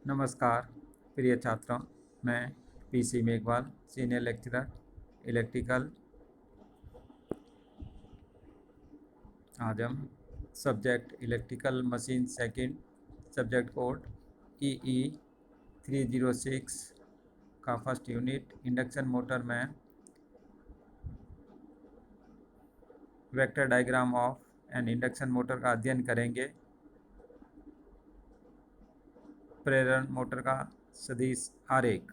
नमस्कार प्रिय छात्रों, मैं PC Meghwal, senior lecturer electrical. आज हम subject electrical machine second subject code EE 306 का फर्स्ट यूनिट इंडक्शन मोटर में vector diagram of N induction motor का अध्ययन करेंगे। प्रेरण मोटर का सदिश आरेख।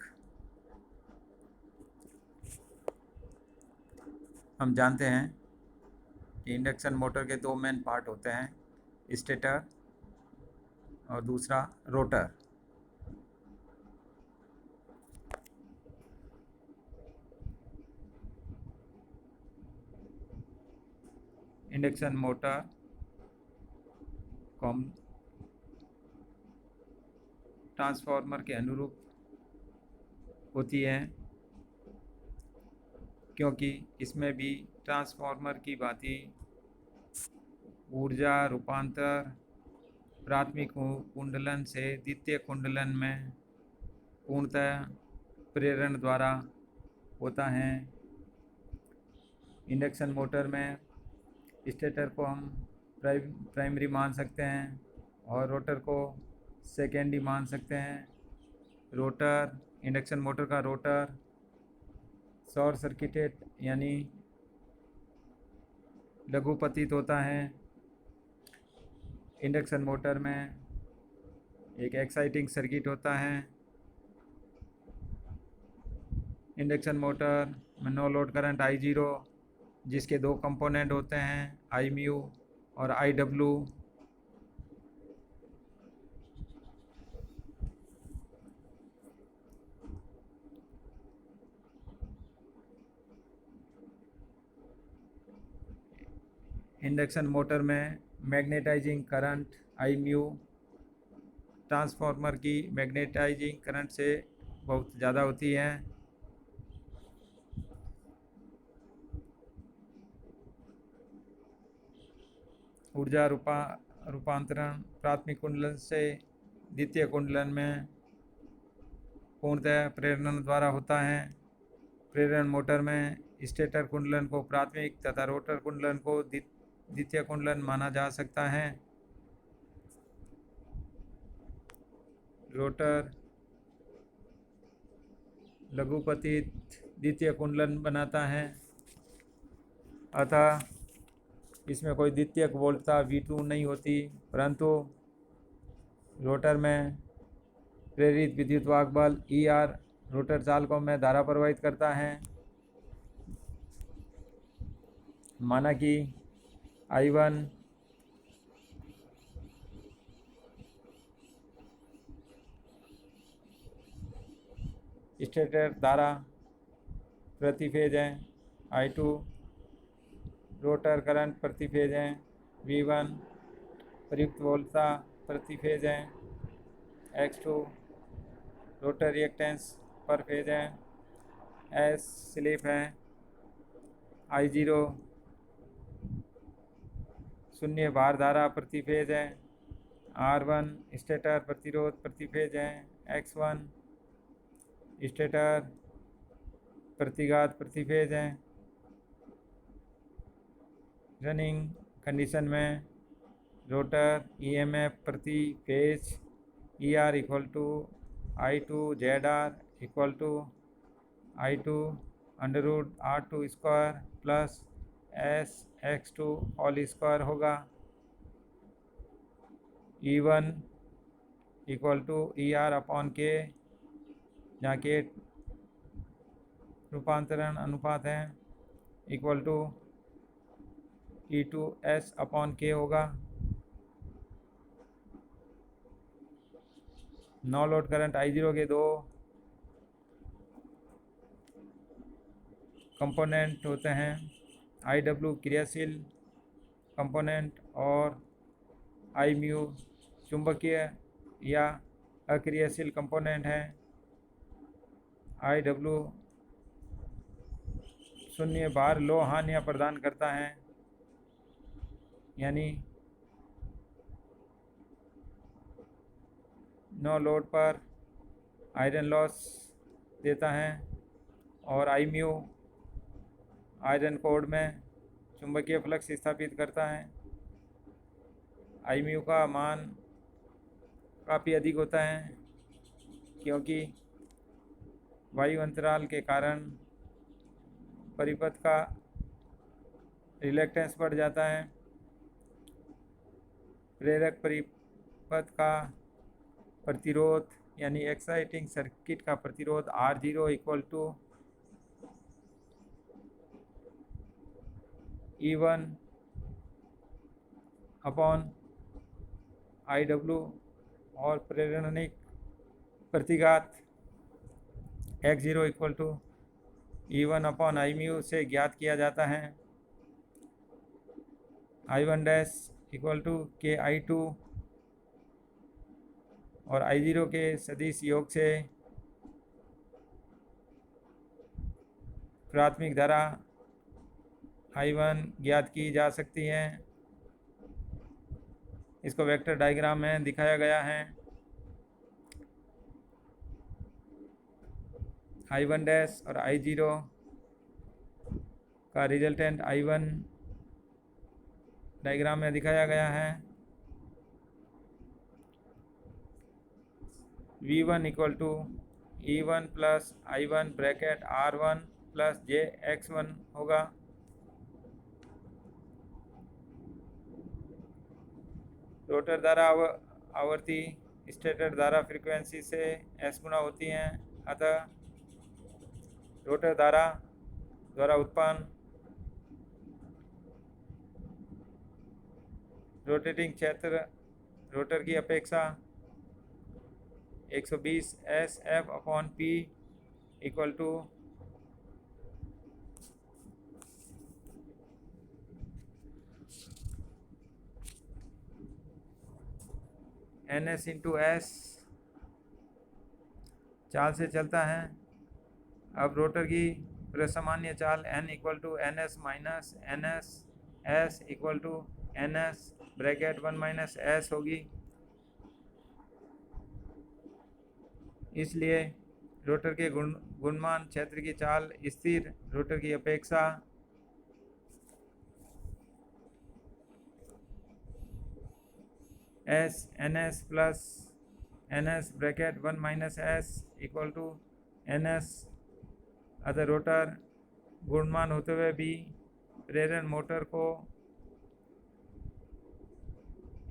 हम जानते हैं कि इंडक्शन मोटर के दो मेन पार्ट होते हैं, स्टेटर और दूसरा रोटर। इंडक्शन मोटर को हम ट्रांसफार्मर के अनुरूप होती है, क्योंकि इसमें भी ट्रांसफार्मर की भांति ऊर्जा रूपांतर प्राथमिक कुंडलन से द्वितीय कुंडलन में पूर्णतः प्रेरण द्वारा होता है। इंडक्शन मोटर में स्टेटर को हम प्राइमरी मान सकते हैं और रोटर को सेकेंडरी मान सकते हैं। रोटर, इंडक्शन मोटर का रोटर शॉर्ट सर्किटेड यानी लघुपतित होता है। इंडक्शन मोटर में एक एक्साइटिंग सर्किट होता है। इंडक्शन मोटर में नो लोड करंट I0, जिसके दो कंपोनेंट होते हैं, I म्यू और IW। इंडक्शन मोटर में magnetizing current I mu transformer की मैग्नेटाइजिंग करंट से बहुत ज़्यादा होती है। ऊर्जा रूपांतरण प्राथमिक कुंडलन से द्वितीय कुंडलन में पूर्णतः प्रेरण द्वारा होता है। प्रेरण मोटर में स्टेटर कुंडलन को प्राथमिक तथा रोटर कुंडलन को द्वितीय कुंडलन माना जा सकता है। रोटर लघुपतित द्वितीय कुंडलन बनाता है, अतः इसमें कोई द्वितीयक वोल्टता V2 नहीं होती, परंतु रोटर में प्रेरित विद्युत वाहक बल ER रोटर चालकों में धारा प्रवाहित करता है। माना कि I1 स्टेटर धारा प्रति फेज है, I2 रोटर करंट प्रति फेज है, V1 प्रयुक्त वोल्टता प्रति फेज है, X2 रोटर रिएक्टेंस पर फेज है, S स्लिप है, I0 शून्य भार धारा प्रति फेज है, R1 स्टेटर प्रतिरोध प्रति फेज है, X1 स्टेटर प्रतिघात प्रति फेज है। रनिंग कंडीशन में रोटर EMF प्रति phase ER equal to I2 ZR equal to I2 under root R2 square plus SX2 whole square होगा। E1 equal to ER upon K, जहाँ K रूपांतरण अनुपात है, equal to E2S upon K होगा। No load current I0 के दो component होते हैं, IW क्रियाशील कंपोनेंट और I म्यू चुंबकीय या अक्रियाशील कंपोनेंट है। IW शून्य भार लो हानियाँ प्रदान करता है, यानी नो लोड पर आयरन लॉस देता है, और आई म्यू आयरन कोर में चुंबकीय फ्लक्स स्थापित करता है। आई म्यू का मान काफ़ी अधिक होता है क्योंकि वायु अंतराल के कारण परिपथ का रिलक्टेंस बढ़ जाता है। प्रेरक परिपथ का प्रतिरोध यानी एक्साइटिंग सर्किट का प्रतिरोध R0 equal to E1 upon IW और प्रेरणिक प्रतिघात X0 equal to E1 upon I mu से ज्ञात किया जाता है। I1 dash equal to KI2 और I0 के सदिश योग से प्राथमिक धारा I1 ज्ञात की जा सकती है। इसको वेक्टर डायग्राम में दिखाया गया है। I1 डैश और I0 का रिजल्टेंट I1 डायग्राम में दिखाया गया है। V1 equal to E1 plus I1 bracket R1 plus JX1 होगा। रोटर धारा आवर्ती स्टेटर धारा फ्रीक्वेंसी से S गुना होती हैं, अतः रोटर धारा द्वारा उत्पन्न रोटेटिंग क्षेत्र रोटर की अपेक्षा 120 SF upon P equal to NS into S चाल से चलता है। अब रोटर की प्रसामान्य चाल N equal to NS minus NS S equal to NS bracket 1 minus S होगी। इसलिए रोटर के गुणमान क्षेत्र की चाल स्थिर रोटर की अपेक्षा S NS plus NS bracket 1 minus S equal to NS। अतः रोटर गुणमान होते हुए भी प्रेरण मोटर को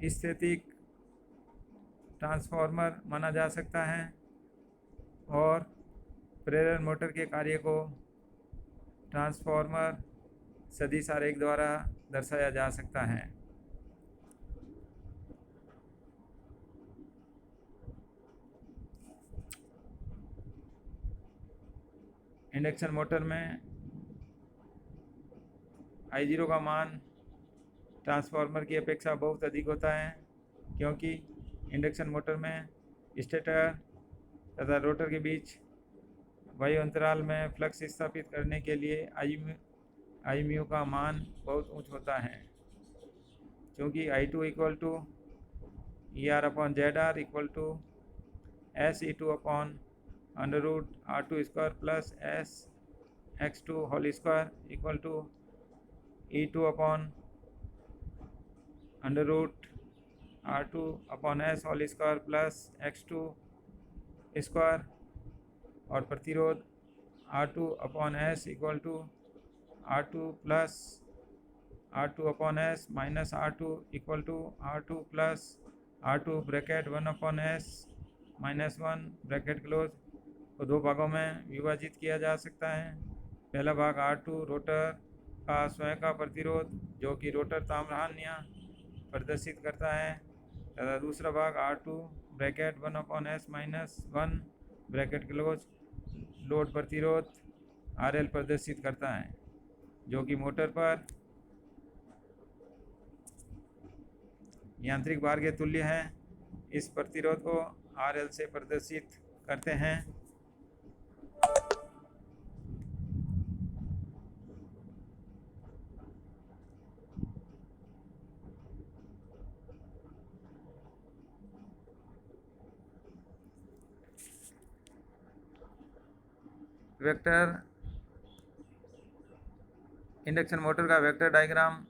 स्थैतिक ट्रांसफार्मर माना जा सकता है और प्रेरण मोटर के कार्य को ट्रांसफार्मर सदिश आरेख द्वारा दर्शाया जा सकता है। इंडक्शन मोटर में I0 का मान ट्रांसफार्मर की अपेक्षा बहुत अधिक होता है क्योंकि इंडक्शन मोटर में स्टेटर तथा रोटर के बीच वायु अंतराल में फ्लक्स स्थापित करने के लिए आई म्यू का मान बहुत उच्च होता है। क्योंकि I2 equal to ER upon ZR equal to SE2 upon under root R2 square plus SX2 whole square equal to E2 upon under root R2 upon S whole square plus X2 square और प्रतिरोध R2 upon S equal to R2 plus R2 upon S minus R2 equal to R2 plus R2 bracket 1 upon S minus 1 bracket close को दो भागों में विभाजित किया जा सकता है। पहला भाग R2 रोटर का स्वयं का प्रतिरोध जो कि रोटर ताम्रहान्य प्रदर्शित करता है, तथा दूसरा भाग R2 bracket 1 upon S minus 1 bracket close load प्रतिरोध RL प्रदर्शित करता है, जो कि मोटर पर यांत्रिक भार के तुल्य है। इस प्रतिरोध को RL से प्रदर्शित करते हैं। वेक्टर इंडक्शन मोटर का वेक्टर डायग्राम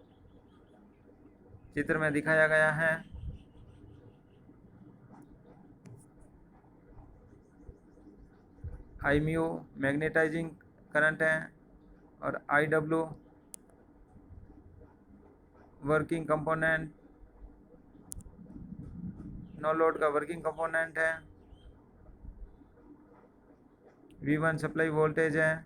चित्र में दिखाया गया है। आई म्यू मैग्नेटाइजिंग करंट है और I W working component, no load का वर्किंग कंपोनेंट है। V1 सप्लाई वोल्टेज है।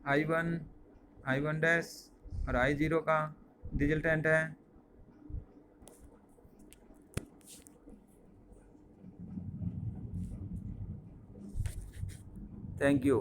I1 डैश और I0 का रिजल्टेंट है। Thank you.